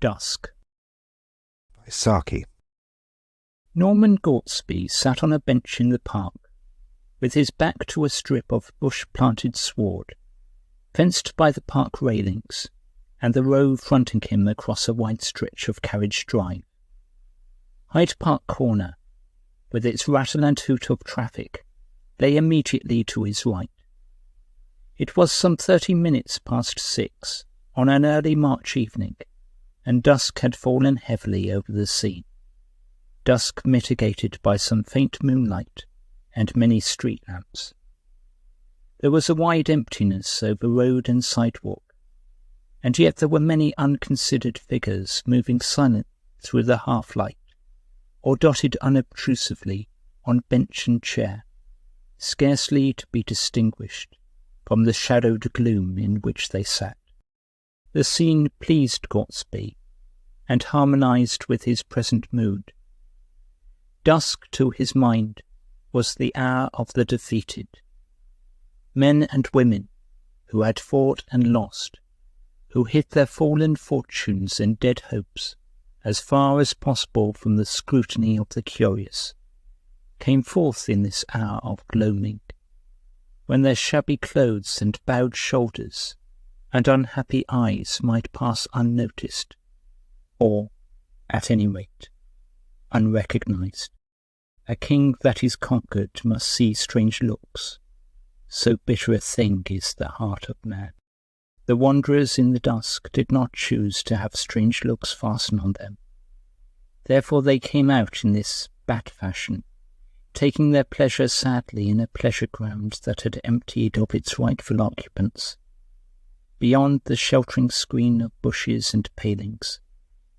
Dusk by Saki. Norman Gortsby sat on a bench in the park, with his back to a strip of bush-planted sward, fenced by the park railings, and the road fronting him across a wide stretch of carriage drive. Hyde Park Corner, with its rattle and hoot of traffic, lay immediately to his right. It was some 30 minutes past 6 on an early March evening, and dusk had fallen heavily over the scene, dusk mitigated by some faint moonlight and many street lamps. There was a wide emptiness over road and sidewalk, and yet there were many unconsidered figures moving silently through the half-light, or dotted unobtrusively on bench and chair, scarcely to be distinguished from the shadowed gloom in which they sat. The scene pleased Gortsby, and harmonized with his present mood. Dusk, to his mind, was the hour of the defeated. Men and women who had fought and lost, who hid their fallen fortunes and dead hopes as far as possible from the scrutiny of the curious, came forth in this hour of gloaming, when their shabby clothes and bowed shoulders and unhappy eyes might pass unnoticed, or, at any rate, unrecognized. A king that is conquered must see strange looks, so bitter a thing is the heart of man. The wanderers in the dusk did not choose to have strange looks fasten on them. Therefore they came out in this bat fashion, taking their pleasure sadly in a pleasure ground that had emptied of its rightful occupants. Beyond the sheltering screen of bushes and palings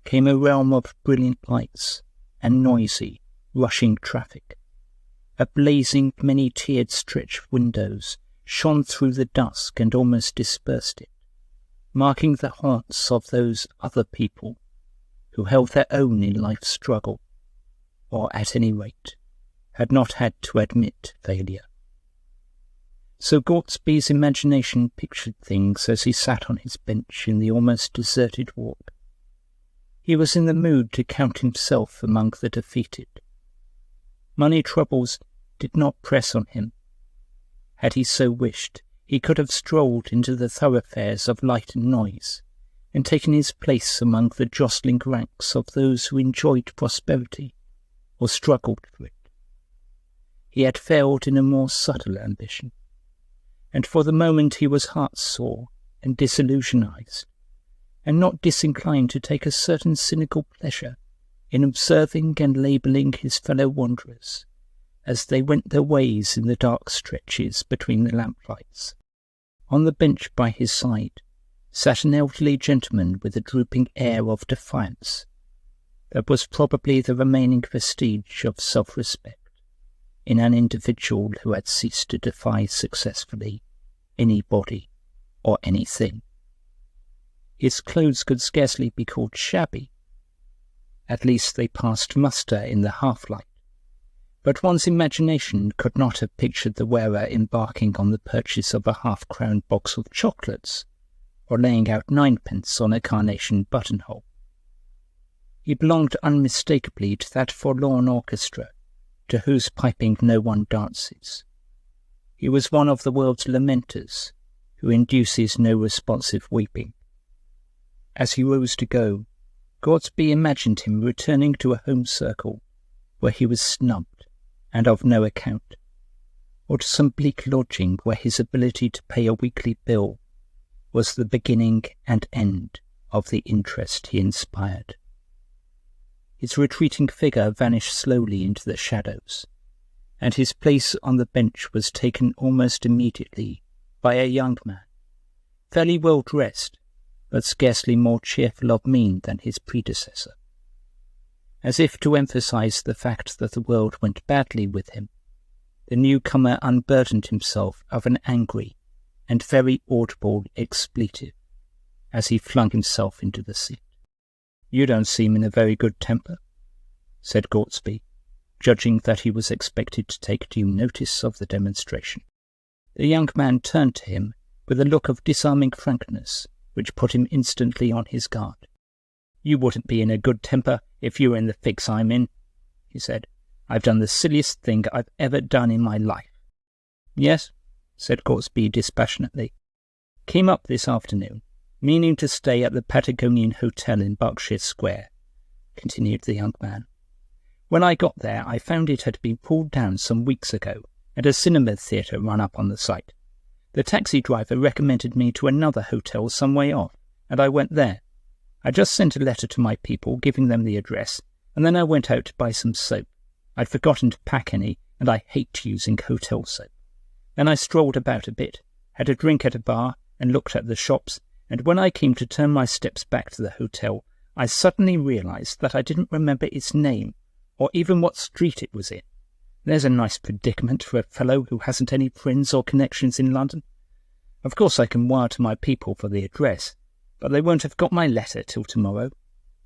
came a realm of brilliant lights and noisy, rushing traffic. A blazing, many-tiered stretch of windows shone through the dusk and almost dispersed it, marking the haunts of those other people who held their own in life's struggle, or at any rate had not had to admit failure. So Gortsby's imagination pictured things as he sat on his bench in the almost deserted walk. He was in the mood to count himself among the defeated. Money troubles did not press on him. Had he so wished, he could have strolled into the thoroughfares of light and noise, and taken his place among the jostling ranks of those who enjoyed prosperity, or struggled for it. He had failed in a more subtle ambition, and for the moment he was heart-sore and disillusionized, and not disinclined to take a certain cynical pleasure in observing and labelling his fellow wanderers as they went their ways in the dark stretches between the lamplights. On the bench by his side sat an elderly gentleman with a drooping air of defiance that was probably the remaining vestige of self-respect in an individual who had ceased to defy successfully anybody or anything. His clothes could scarcely be called shabby. At least they passed muster in the half-light, but one's imagination could not have pictured the wearer embarking on the purchase of a half-crown box of chocolates, or laying out 9p on a carnation buttonhole. He belonged unmistakably to that forlorn orchestra to whose piping no one dances. He was one of the world's lamenters, who induces no responsive weeping. As he rose to go, Gortsby imagined him returning to a home circle where he was snubbed and of no account, or to some bleak lodging where his ability to pay a weekly bill was the beginning and end of the interest he inspired. His retreating figure vanished slowly into the shadows, and his place on the bench was taken almost immediately by a young man, fairly well dressed, but scarcely more cheerful of mien than his predecessor. As if to emphasize the fact that the world went badly with him, the newcomer unburdened himself of an angry and very audible expletive as he flung himself into the seat. "You don't seem in a very good temper," said Gortsby, judging that he was expected to take due notice of the demonstration. The young man turned to him with a look of disarming frankness which put him instantly on his guard. You wouldn't be in a good temper if you were in the fix I'm in, he said. I've done the silliest thing I've ever done in my life. Yes, said Gortsby dispassionately. Came up this afternoon, meaning to stay at the Patagonian Hotel in Berkshire Square, continued the young man. When I got there, I found it had been pulled down some weeks ago, and a cinema theatre run up on the site. The taxi driver recommended me to another hotel some way off, and I went there. I just sent a letter to my people, giving them the address, and then I went out to buy some soap. I'd forgotten to pack any, and I hate using hotel soap. Then I strolled about a bit, had a drink at a bar, and looked at the shops, and when I came to turn my steps back to the hotel, I suddenly realised that I didn't remember its name, or even what street it was in. There's a nice predicament for a fellow who hasn't any friends or connections in London. Of course I can wire to my people for the address, but they won't have got my letter till tomorrow.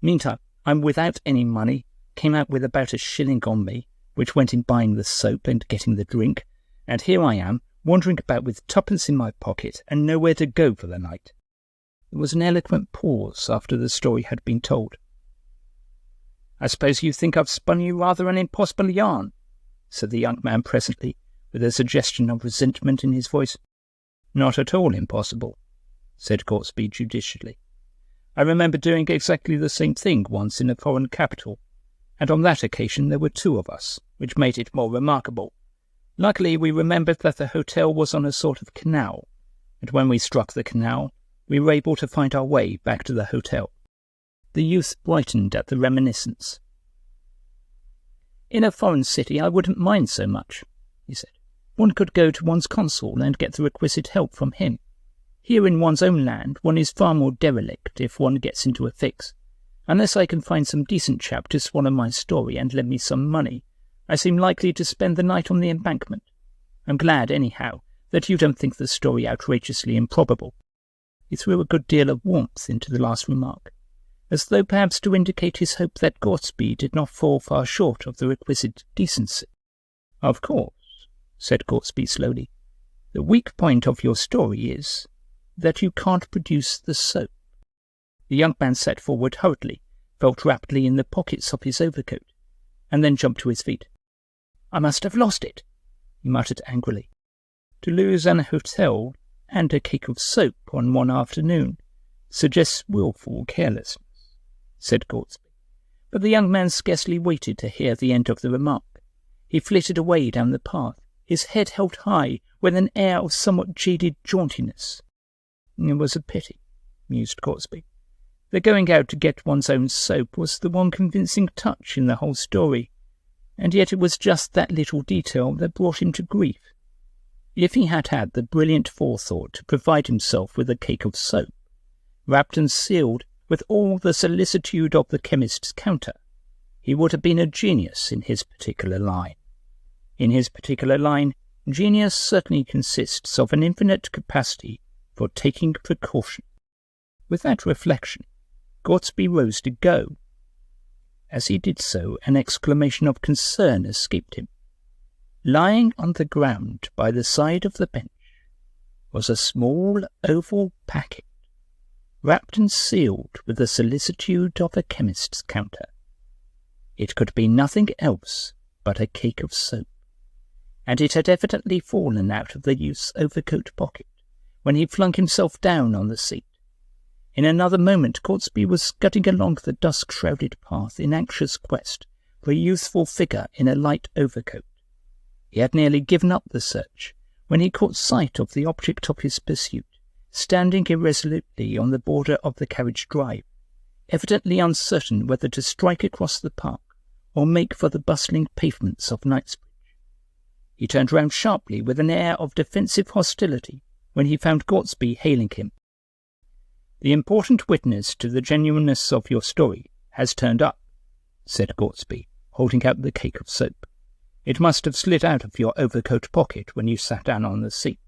Meantime, I'm without any money, came out with about £1 on me, which went in buying the soap and getting the drink, and here I am, wandering about with twopence in my pocket and nowhere to go for the night. There was an eloquent pause after the story had been told. I suppose you think I've spun you rather an impossible yarn, said the young man presently, with a suggestion of resentment in his voice. Not at all impossible, said Gortsby judicially. I remember doing exactly the same thing once in a foreign capital, and on that occasion there were two of us, which made it more remarkable. Luckily we remembered that the hotel was on a sort of canal, and when we struck the canal, we were able to find our way back to the hotel. The youth brightened at the reminiscence. In a foreign city I wouldn't mind so much, he said. One could go to one's consul and get the requisite help from him. Here in one's own land one is far more derelict if one gets into a fix. Unless I can find some decent chap to swallow my story and lend me some money, I seem likely to spend the night on the embankment. I'm glad, anyhow, that you don't think the story outrageously improbable. He threw a good deal of warmth into the last remark, as though perhaps to indicate his hope that Gortsby did not fall far short of the requisite decency. Of course, said Gortsby slowly, the weak point of your story is that you can't produce the soap. The young man sat forward hurriedly, felt rapidly in the pockets of his overcoat, and then jumped to his feet. I must have lost it, he muttered angrily. To lose an hotel and a cake of soap on one afternoon suggests wilful carelessness, said Gortsby. But the young man scarcely waited to hear the end of the remark. He flitted away down the path, his head held high, with an air of somewhat jaded jauntiness. It was a pity, mused Gortsby. The going out to get one's own soap was the one convincing touch in the whole story, and yet it was just that little detail that brought him to grief. If he had had the brilliant forethought to provide himself with a cake of soap, wrapped and sealed with all the solicitude of the chemist's counter, he would have been a genius in his particular line. In his particular line, genius certainly consists of an infinite capacity for taking precaution. With that reflection, Gortsby rose to go. As he did so, an exclamation of concern escaped him. Lying on the ground by the side of the bench was a small oval packet, wrapped and sealed with the solicitude of a chemist's counter. It could be nothing else but a cake of soap, and it had evidently fallen out of the youth's overcoat pocket when he flung himself down on the seat. In another moment Gortsby was scudding along the dusk-shrouded path in anxious quest for a youthful figure in a light overcoat. He had nearly given up the search when he caught sight of the object of his pursuit, standing irresolutely on the border of the carriage drive, evidently uncertain whether to strike across the park or make for the bustling pavements of Knightsbridge. He turned round sharply with an air of defensive hostility when he found Gortsby hailing him. The important witness to the genuineness of your story has turned up, said Gortsby, holding out the cake of soap. It must have slid out of your overcoat pocket when you sat down on the seat.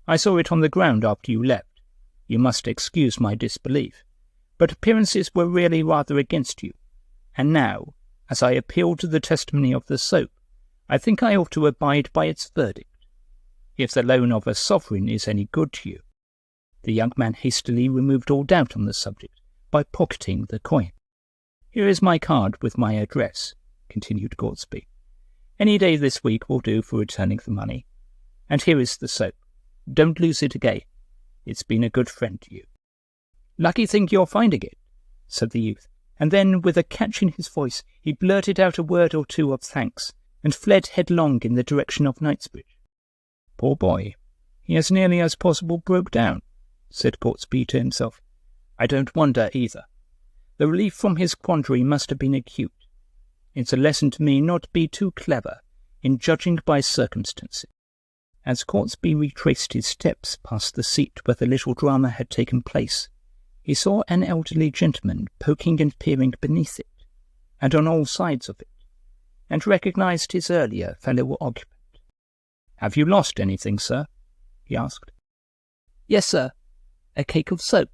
I saw it on the ground after you left. You must excuse my disbelief, but appearances were really rather against you. And now, as I appeal to the testimony of the soap, I think I ought to abide by its verdict. If the loan of a sovereign is any good to you. The young man hastily removed all doubt on the subject by pocketing the coin. "Here is my card with my address," continued Gortsby. "Any day this week will do for returning the money. And here is the soap. Don't lose it again. It's been a good friend to you." "Lucky thing you're finding it," said the youth, and then, with a catch in his voice, he blurted out a word or two of thanks, and fled headlong in the direction of Knightsbridge. "Poor boy, he as nearly as possible broke down," said Gortsby to himself. "I don't wonder either. The relief from his quandary must have been acute. It's a lesson to me not to be too clever in judging by circumstances." As Gortsby retraced his steps past the seat where the little drama had taken place, he saw an elderly gentleman poking and peering beneath it, and on all sides of it, and recognized his earlier fellow occupant. "Have you lost anything, sir?" he asked. "Yes, sir. A cake of soap."